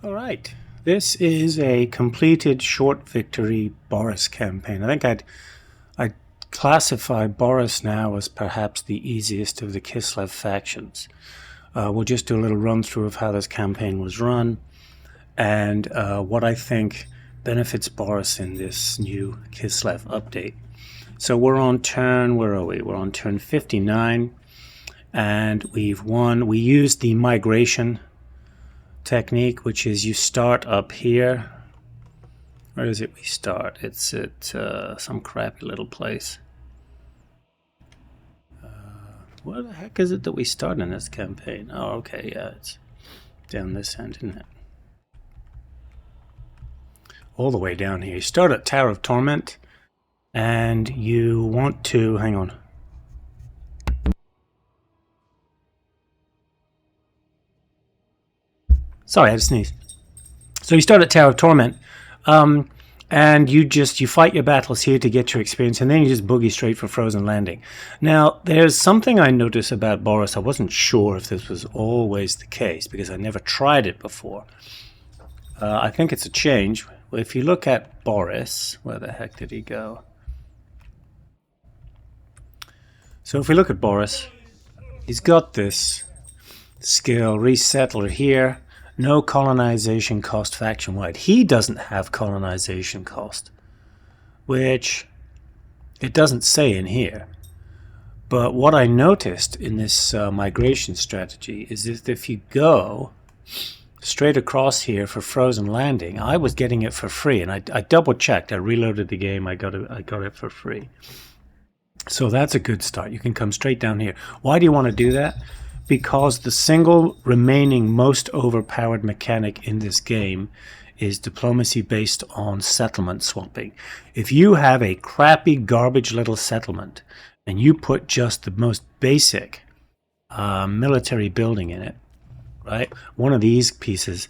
All right, this is a completed Short Victory Boris campaign. I think I'd classify Boris now as perhaps the easiest of the Kislev factions. We'll just do a little run through of how this campaign was run and what I think benefits Boris in this new Kislev update. So we're on turn, where are we? We're on turn 59 and we've won. We used the migration technique, which is you start up here. Where is it we start? It's at some crappy little place. Where the heck is it that we start in this campaign? Oh, okay, yeah, it's down this end, isn't it? All the way down here. You start at Tower of Torment, and you want to, hang on. Sorry, I had to sneeze. So you start at Tower of Torment, and you fight your battles here to get your experience, and then you just boogie straight for Frozen Landing. Now, there's something I noticed about Boris. I wasn't sure if this was always the case, because I never tried it before. I think it's a change. If you look at Boris, where the heck did he go? So if we look at Boris, he's got this skill, Resettler here. No colonization cost faction-wide. He doesn't have colonization cost, which it doesn't say in here. But what I noticed in this migration strategy is that if you go straight across here for Frozen Landing, I was getting it for free, and I double-checked. I reloaded the game. I got it for free. So that's a good start. You can come straight down here. Why do you want to do that? Because the single remaining most overpowered mechanic in this game is diplomacy based on settlement swapping. If you have a crappy garbage little settlement and you put just the most basic military building in it, right? One of these pieces,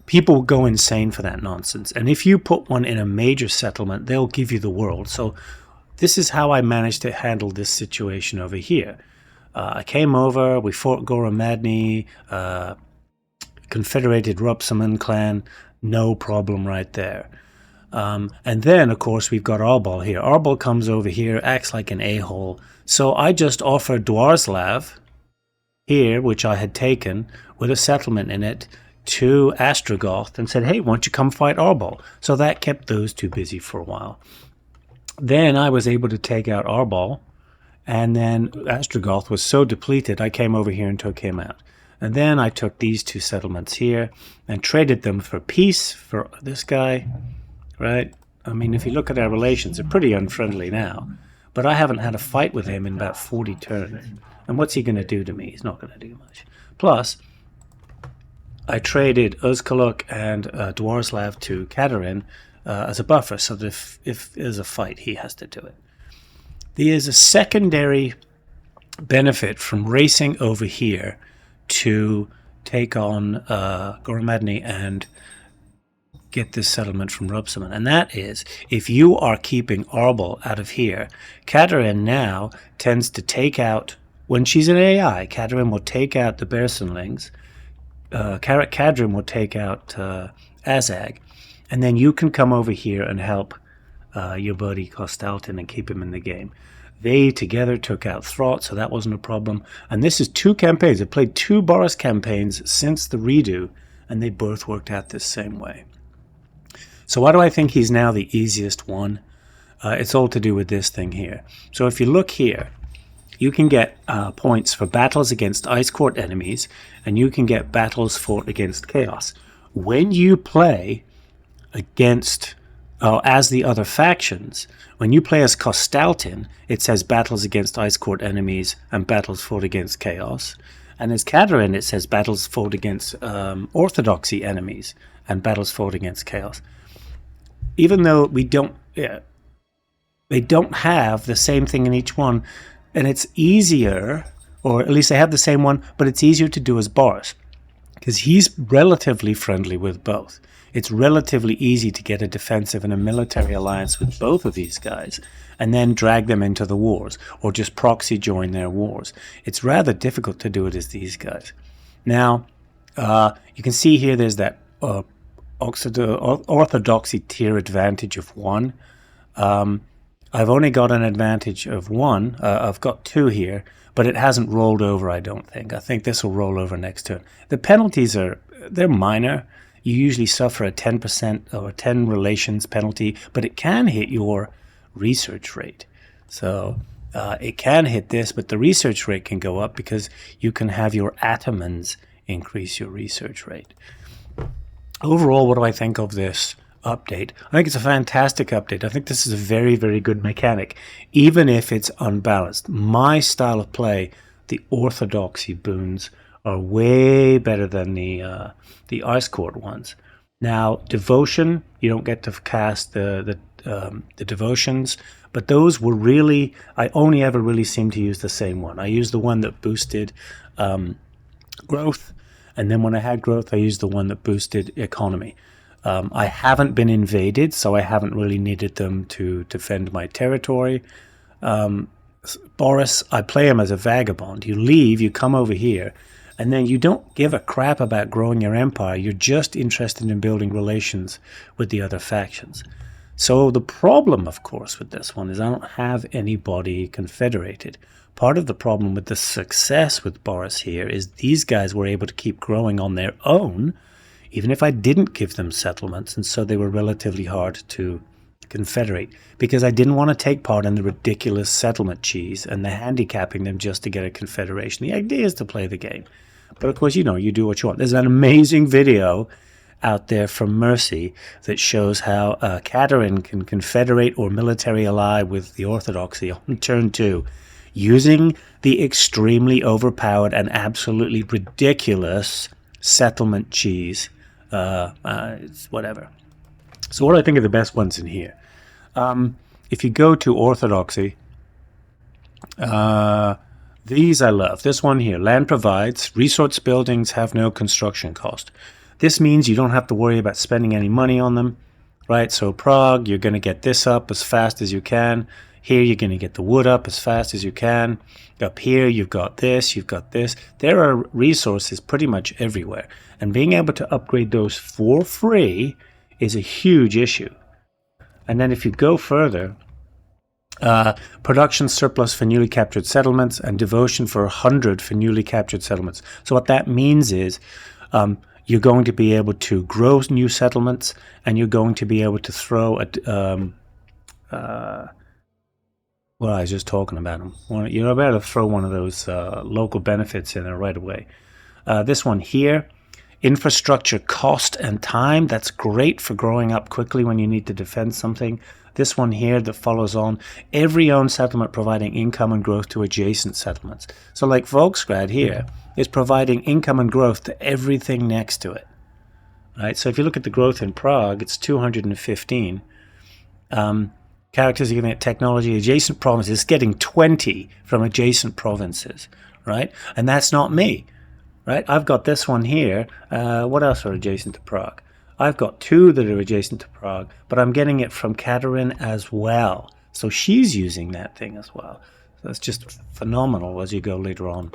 people go insane for that nonsense. And if you put one in a major settlement, they'll give you the world. So this is how I managed to handle this situation over here. I came over, we fought Goromadny, Confederated Rupsaman clan, no problem right there. And then, of course, we've got Arbol here. Arbol comes over here, acts like an a-hole. So I just offered Dwarslav here, which I had taken, with a settlement in it, to Astrogoth and said, hey, why don't you come fight Arbol? So that kept those two busy for a while. Then I was able to take out Arbol. And then Astrogoth was so depleted, I came over here and took him out. And then I took these two settlements here and traded them for peace for this guy, right? I mean, if you look at our relations, they're pretty unfriendly now. But I haven't had a fight with him in about 40 turns. And what's he going to do to me? He's not going to do much. Plus, I traded Uzkaluk and Dwarslav to Katarin as a buffer, so that if there's a fight, he has to do it. There is a secondary benefit from racing over here to take on Goromadny and get this settlement from Rupsaman. And that is, if you are keeping Arbol out of here, Katarin now tends to take out, when she's an AI, Katarin will take out the Bearsunlings, Kadrin will take out Azag, and then you can come over here and help your buddy Kostaltin and keep him in the game. They together took out Throt, so that wasn't a problem. And this is two campaigns. I've played two Boris campaigns since the redo, and they both worked out this same way. So why do I think he's now the easiest one? It's all to do with this thing here. So if you look here, you can get points for battles against Ice Court enemies, and you can get battles fought against Chaos. When you play against as the other factions, when you play as Kostaltin, it says battles against Ice Court enemies and battles fought against Chaos. And as Katarin, it says battles fought against Orthodoxy enemies and battles fought against Chaos. Even though they don't have the same thing in each one, and it's easier, or at least they have the same one, but it's easier to do as Boris, because he's relatively friendly with both. It's relatively easy to get a defensive and a military alliance with both of these guys and then drag them into the wars or just proxy join their wars. It's rather difficult to do it as these guys. Now, you can see here there's that Orthodoxy tier advantage of 1. I've only got an advantage of 1. I've got 2 here, but it hasn't rolled over, I don't think. I think this will roll over next turn. The penalties they're minor. You usually suffer a 10% or 10 relations penalty, but it can hit your research rate. So it can hit this, but the research rate can go up because you can have your atomans increase your research rate. Overall, what do I think of this update? I think it's a fantastic update. I think this is a very, very good mechanic, even if it's unbalanced. My style of play, the Orthodoxy boons, are way better than the Ice Court ones. Now, Devotion, you don't get to cast the Devotions, but those were really, I only ever really seemed to use the same one. I used the one that boosted growth, and then when I had growth, I used the one that boosted economy. I haven't been invaded, so I haven't really needed them to defend my territory. Boris, I play him as a vagabond. You leave, you come over here, and then you don't give a crap about growing your empire. You're just interested in building relations with the other factions. So the problem, of course, with this one is I don't have anybody confederated. Part of the problem with the success with Boris here is these guys were able to keep growing on their own, even if I didn't give them settlements, and so they were relatively hard to confederate, because I didn't want to take part in the ridiculous settlement cheese and the handicapping them just to get a confederation. The idea is to play the game. But of course, you do what you want. There's an amazing video out there from Mercy that shows how Katerin can confederate or military ally with the Orthodoxy on turn 2, using the extremely overpowered and absolutely ridiculous settlement cheese. It's whatever. So what do I think are the best ones in here? If you go to Orthodoxy, these I love. This one here, land provides, resource buildings have no construction cost. This means you don't have to worry about spending any money on them, right? So Prague, you're going to get this up as fast as you can. Here, you're going to get the wood up as fast as you can. Up here, you've got this, you've got this. There are resources pretty much everywhere. And being able to upgrade those for free is a huge issue. And then if you go further, production surplus for newly captured settlements and devotion for 100 for newly captured settlements. So what that means is you're going to be able to grow new settlements, and you're going to be able to throw well, I was just talking about them. You're about to throw one of those local benefits in there right away. This one here, infrastructure cost and time. That's great for growing up quickly when you need to defend something. This one here that follows on, every owned settlement providing income and growth to adjacent settlements. So like Volksgrad here is providing income and growth to everything next to it. Right? So if you look at the growth in Prague, it's 215. Characters are giving it technology, adjacent provinces, it's getting 20 from adjacent provinces, right? And that's not me, right? I've got this one here. What else are adjacent to Prague? I've got 2 that are adjacent to Prague, but I'm getting it from Katerin as well. So she's using that thing as well. So that's just phenomenal as you go later on.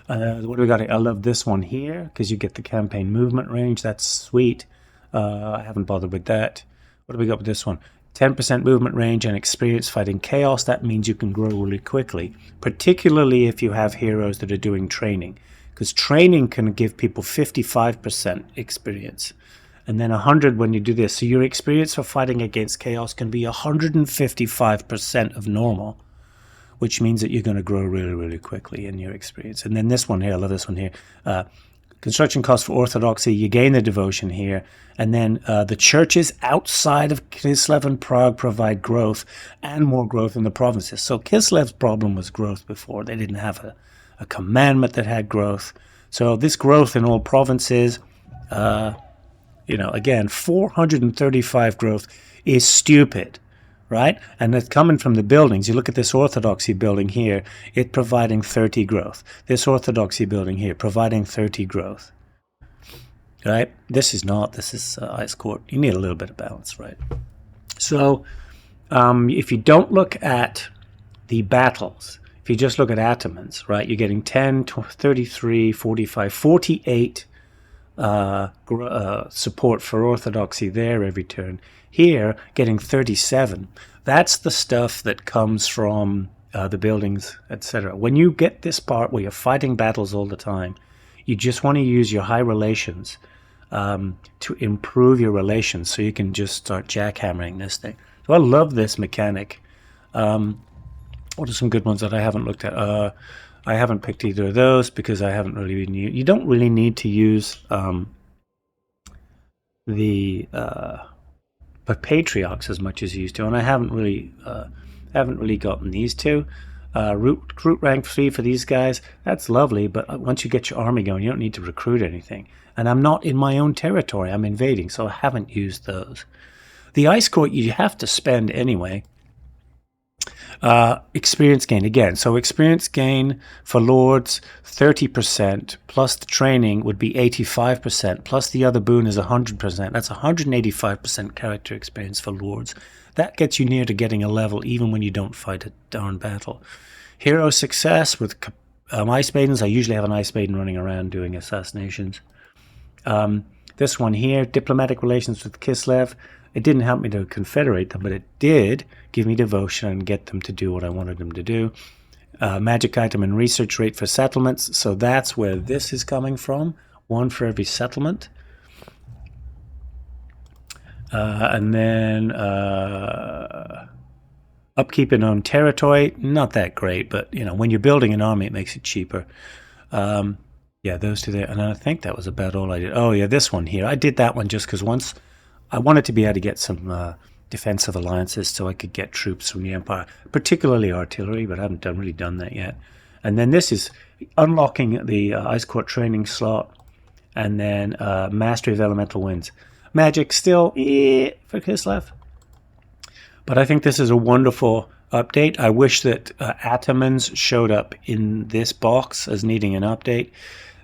What do we got here? I love this one here because you get the campaign movement range. That's sweet. I haven't bothered with that. What do we got with this one? 10% movement range and experience fighting chaos. That means you can grow really quickly, particularly if you have heroes that are doing training, because training can give people 55% experience, and then 100 when you do this. So your experience for fighting against chaos can be 155% of normal, which means that you're going to grow really, really quickly in your experience. And then this one here, I love this one here. Construction costs for Orthodoxy, you gain the devotion here. And then the churches outside of Kislev and Prague provide growth and more growth in the provinces. So Kislev's problem was growth before. They didn't have a commandment that had growth. So this growth in all provinces, again, 435 growth is stupid, right? And it's coming from the buildings. You look at this Orthodoxy building here, it's providing 30 growth. This Orthodoxy building here, providing 30 growth. Right? This is Ice Court. You need a little bit of balance, right? So if you don't look at the battles, if you just look at atomans, right, you're getting 10, 33, 45, 48 support for Orthodoxy there every turn. Here, getting 37. That's the stuff that comes from the buildings, etc. When you get this part where you're fighting battles all the time, you just want to use your high relations to improve your relations, so you can just start jackhammering this thing. So I love this mechanic. What are some good ones that I haven't looked at? I haven't picked either of those because I haven't really been. You don't really need to use the patriarchs as much as you used to, and I haven't really gotten these two. Recruit rank 3 for these guys. That's lovely, but once you get your army going, you don't need to recruit anything. And I'm not in my own territory. I'm invading, so I haven't used those. The ice court you have to spend anyway. Experience gain again. So experience gain for lords 30%, plus the training would be 85%, plus the other boon is 100%. That's 185% character experience for lords. That gets you near to getting a level even when you don't fight a darn battle. Hero success with Ice Maidens. I usually have an Ice Maiden running around doing assassinations. This one here, diplomatic relations with Kislev. It didn't help me to confederate them, but it did give me devotion and get them to do what I wanted them to do. Magic item and research rate for settlements. So that's where this is coming from. 1 for every settlement. And then upkeep in own territory. Not that great, but when you're building an army, it makes it cheaper. Yeah, those two there. And I think that was about all I did. Oh, yeah, this one here. I did that one just because once I wanted to be able to get some defensive alliances so I could get troops from the Empire, particularly artillery, but I haven't really done that yet. And then this is unlocking the Ice Court training slot, and then Mastery of Elemental Winds. Magic still for Kislev. But I think this is a wonderful update. I wish that Atamans showed up in this box as needing an update.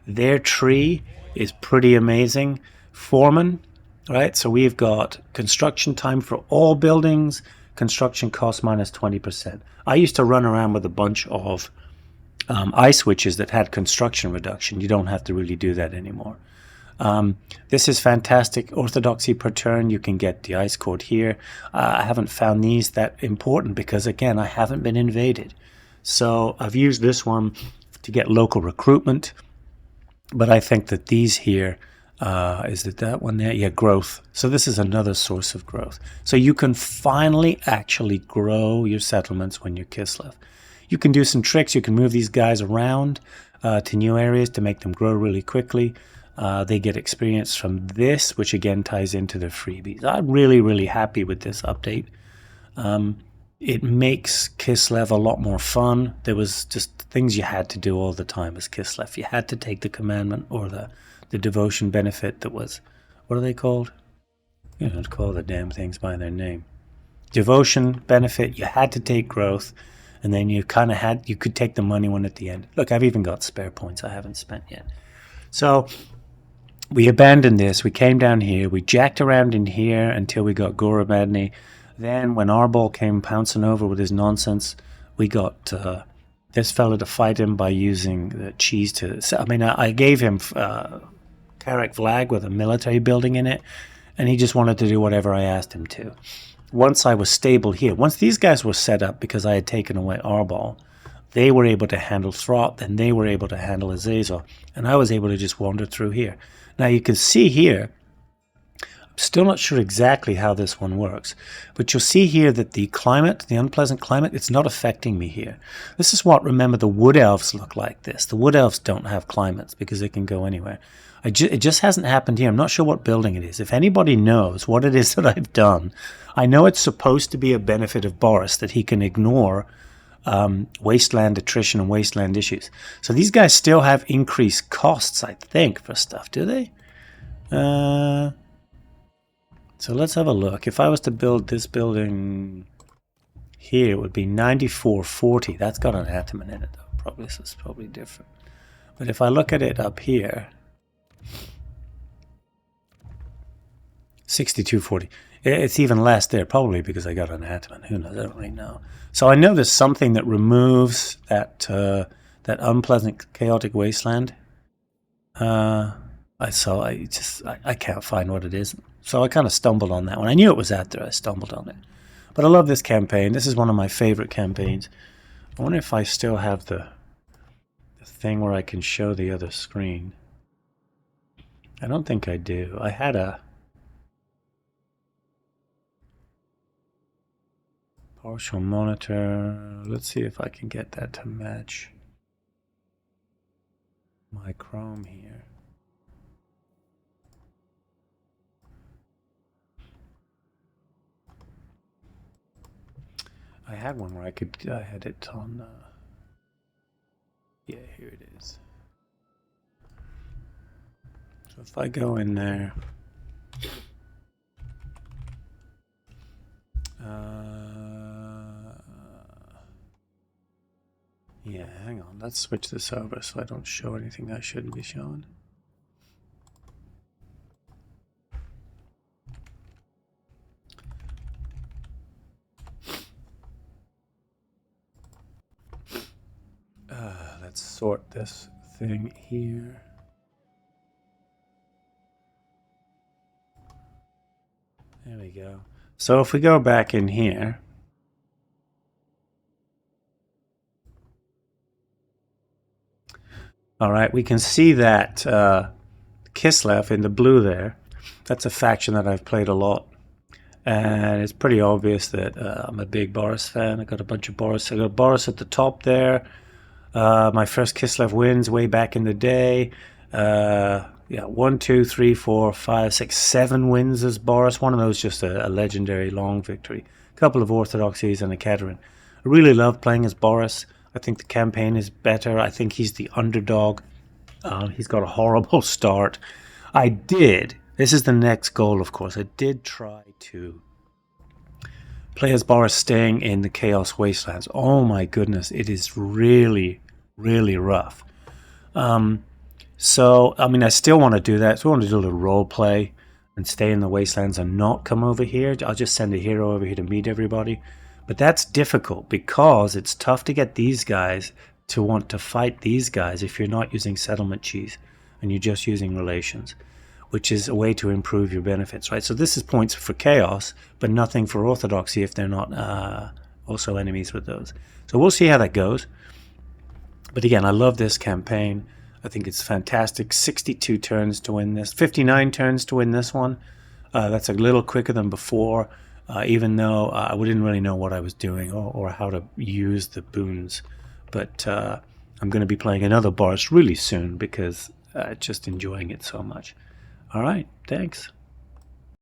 Their tree is pretty amazing. Foreman, right? So we've got construction time for all buildings, construction cost minus 20%. I used to run around with a bunch of ice switches that had construction reduction. You don't have to really do that anymore. This is fantastic. Orthodoxy per turn. You can get the ice court here. I haven't found these that important because, again, I haven't been invaded. So I've used this one to get local recruitment. But I think that these here, is it that one there? Yeah, growth. So this is another source of growth. So you can finally actually grow your settlements when you're Kislev. You can do some tricks. You can move these guys around to new areas to make them grow really quickly. They get experience from this, which again ties into the freebies. I'm really, really happy with this update. It makes Kislev a lot more fun. There was just things you had to do all the time as Kislev. You had to take the commandment or the devotion benefit that was, what are they called? You don't call the damn things by their name. Devotion benefit, you had to take growth, and then you kind of you could take the money one at the end. Look, I've even got spare points I haven't spent yet. So we abandoned this. We came down here. We jacked around in here until we got Gorobadny. Then when Arbol came pouncing over with his nonsense, we got this fella to fight him by using the cheese to... I mean, I gave him Karak Vlag with a military building in it, and he just wanted to do whatever I asked him to. Once I was stable here, once these guys were set up because I had taken away Arbol, they were able to handle Throt, then they were able to handle Azazel, and I was able to just wander through here. Now you can see here, I'm still not sure exactly how this one works, but you'll see here that the climate, the unpleasant climate, it's not affecting me here. This is what, remember, the Wood Elves look like this. The Wood Elves don't have climates because they can go anywhere. It just hasn't happened here. I'm not sure what building it is. If anybody knows what it is that I've done, I know it's supposed to be a benefit of Boris that he can ignore wasteland attrition and wasteland issues. So these guys still have increased costs, I think, for stuff, do they? So let's have a look. If I was to build this building here, it would be 9440. That's got an Ataman in it, though. Probably this is probably different. But if I look at it up here, 6240. It's even less there, probably because I got an Ataman. Who knows? I don't really know. So I know there's something that removes that that unpleasant chaotic wasteland. I I can't find what it is. So I kind of stumbled on that one. I knew it was out there. I stumbled on it. But I love this campaign. This is one of my favorite campaigns. I wonder if I still have the thing where I can show the other screen. I don't think I do. I had a partial monitor. Let's see if I can get that to match my Chrome here. I had one where I had it on, yeah, here it is. So if I go in there, yeah, hang on, let's switch this over so I don't show anything I shouldn't be showing. Let's sort this thing here. There we go. So if we go back in here, all right, we can see that Kislev in the blue there. That's a faction that I've played a lot. And it's pretty obvious that I'm a big Boris fan. I got a bunch of Boris. I got Boris at the top there. My first Kislev wins way back in the day. Yeah, 1, 2, 3, 4, 5, 6, 7 wins as Boris. One of those just a legendary long victory. A couple of Orthodoxies and a Keterin. I really love playing as Boris. I think the campaign is better. I think he's the underdog. He's got a horrible start. This is the next goal, of course. I did try to play as Boris staying in the Chaos Wastelands. Oh my goodness, it is really, really rough. So, I mean, I still want to do that. So I want to do a little role play and stay in the Wastelands and not come over here. I'll just send a hero over here to meet everybody. But that's difficult because it's tough to get these guys to want to fight these guys if you're not using settlement cheese and you're just using relations, which is a way to improve your benefits, right? So this is points for chaos, but nothing for orthodoxy if they're not also enemies with those. So we'll see how that goes. But again, I love this campaign. I think it's fantastic. 62 turns to win this, 59 turns to win this one. That's a little quicker than before, even though I didn't really know what I was doing or how to use the boons. But I'm going to be playing another Boris really soon because just enjoying it so much. All right, thanks.